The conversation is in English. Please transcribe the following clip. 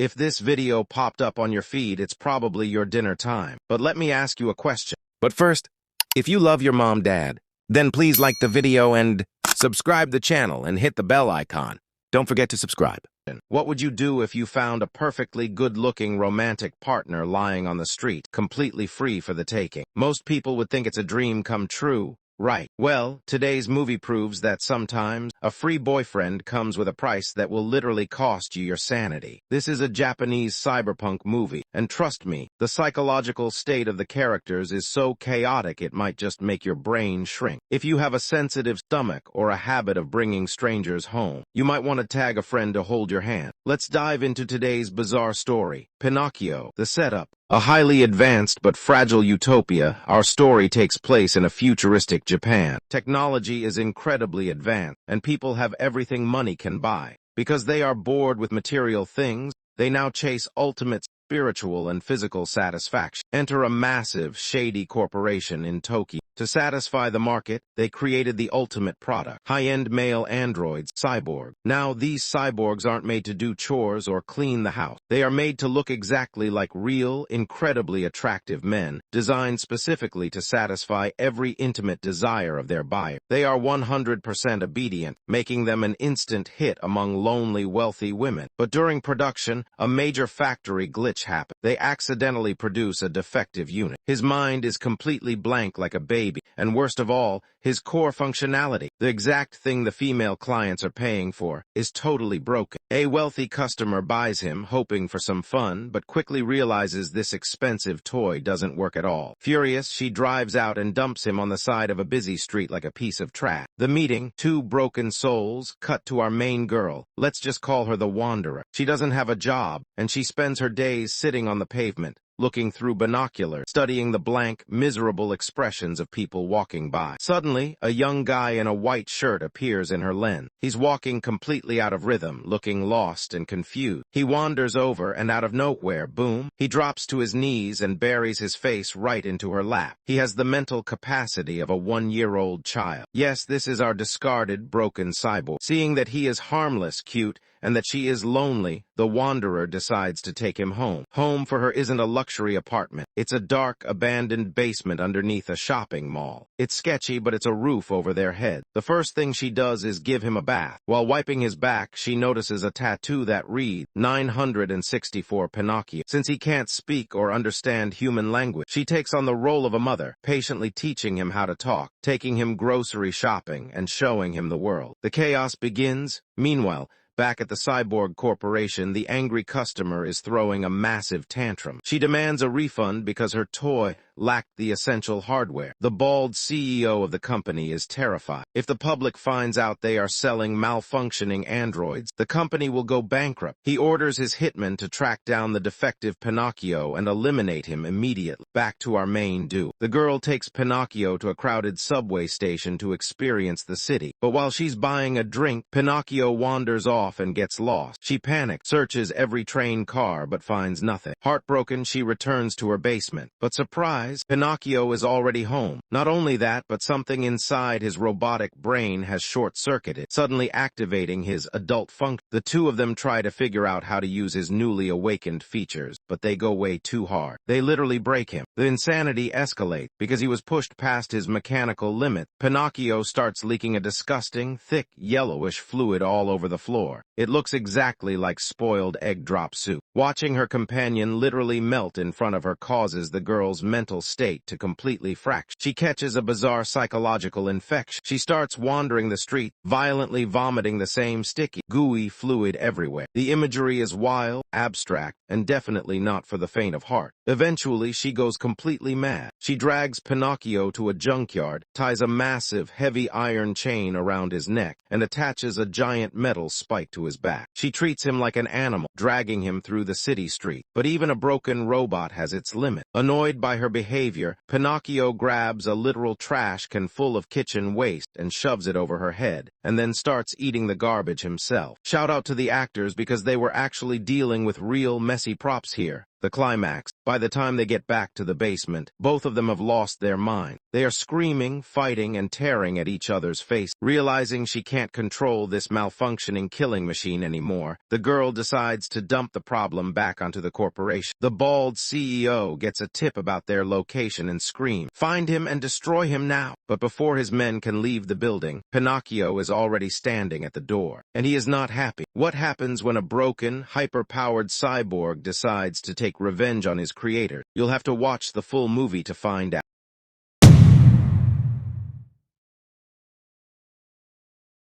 If this video popped up on your feed, it's probably your dinner time. But let me ask you a question. But first, if you love your mom, dad, then please like the video and subscribe the channel and hit the bell icon. Don't forget to subscribe. What would you do if you found a perfectly good-looking romantic partner lying on the street, completely free for the taking? Most people would think it's a dream come true, right? Well, today's movie proves that sometimes a free boyfriend comes with a price that will literally cost you your sanity. This is a Japanese cyberpunk movie, and trust me, the psychological state of the characters is so chaotic it might just make your brain shrink. If you have a sensitive stomach or a habit of bringing strangers home, you might want to tag a friend to hold your hand. Let's dive into today's bizarre story, Pinocchio. The setup. A highly advanced but fragile utopia, our story takes place in a futuristic Japan. Technology is incredibly advanced, and people have everything money can buy. Because they are bored with material things, they now chase ultimate spiritual and physical satisfaction. Enter a massive, shady corporation in Tokyo. To satisfy the market, they created the ultimate product, high-end male androids, cyborg. Now, these cyborgs aren't made to do chores or clean the house. They are made to look exactly like real, incredibly attractive men, designed specifically to satisfy every intimate desire of their buyer. They are 100% obedient, making them an instant hit among lonely, wealthy women. But during production, a major factory glitch happens. They accidentally produce a defective unit. His mind is completely blank like a baby. And worst of all, his core functionality, the exact thing the female clients are paying for, is totally broken. A wealthy customer buys him, hoping for some fun, but quickly realizes this expensive toy doesn't work at all. Furious, she drives out and dumps him on the side of a busy street like a piece of trash. The meeting, two broken souls, cut to our main girl. Let's just call her the Wanderer. She doesn't have a job, and she spends her days sitting on the pavement, looking through binoculars, studying the blank, miserable expressions of people walking by. Suddenly, a young guy in a white shirt appears in her lens. He's walking completely out of rhythm, looking lost and confused. He wanders over, and out of nowhere, boom, he drops to his knees and buries his face right into her lap. He has the mental capacity of a 1-year-old child. Yes, this is our discarded, broken cyborg. Seeing that he is harmless, cute, and that she is lonely, the Wanderer decides to take him home. Home for her isn't a luxury apartment. It's a dark, abandoned basement underneath a shopping mall. It's sketchy, but it's a roof over their head. The first thing she does is give him a bath. While wiping his back, she notices a tattoo that reads, 964 Pinocchio. Since he can't speak or understand human language, she takes on the role of a mother, patiently teaching him how to talk, taking him grocery shopping, and showing him the world. The chaos begins. Meanwhile, back at the Cyborg Corporation, the angry customer is throwing a massive tantrum. She demands a refund because her toy lacked the essential hardware. The bald CEO of the company is terrified. If the public finds out they are selling malfunctioning androids, the company will go bankrupt. He orders his hitman to track down the defective Pinocchio and eliminate him immediately. Back to our main duo. The girl takes Pinocchio to a crowded subway station to experience the city. But while she's buying a drink, Pinocchio wanders off and gets lost. She panics, searches every train car, but finds nothing. Heartbroken, she returns to her basement. But surprise, Pinocchio is already home. Not only that, but something inside his robotic brain has short-circuited, suddenly activating his adult function. The two of them try to figure out how to use his newly awakened features, but they go way too hard. They literally break him. The insanity escalates because he was pushed past his mechanical limit. Pinocchio starts leaking a disgusting, thick, yellowish fluid all over the floor. It looks exactly like spoiled egg drop soup. Watching her companion literally melt in front of her causes the girl's mental state to completely fracture. She catches a bizarre psychological infection. She starts wandering the street, violently vomiting the same sticky, gooey fluid everywhere. The imagery is wild, abstract, and definitely not for the faint of heart. Eventually, she goes completely mad. She drags Pinocchio to a junkyard, ties a massive, heavy iron chain around his neck, and attaches a giant metal spike to his back. She treats him like an animal, dragging him through the city street. But even a broken robot has its limit. Annoyed by her behavior, Pinocchio grabs a literal trash can full of kitchen waste and shoves it over her head, and then starts eating the garbage himself. Shout out to the actors because they were actually dealing with real messy props here. The climax. By the time they get back to the basement, both of them have lost their mind. They are screaming, fighting, and tearing at each other's face. Realizing she can't control this malfunctioning killing machine anymore, the girl decides to dump the problem back onto the corporation. The bald CEO gets a tip about their location and screams, "Find him and destroy him now!" But before his men can leave the building, Pinocchio is already standing at the door, and he is not happy. What happens when a broken, hyper-powered cyborg decides to take revenge on his creator? You'll have to watch the full movie to find out.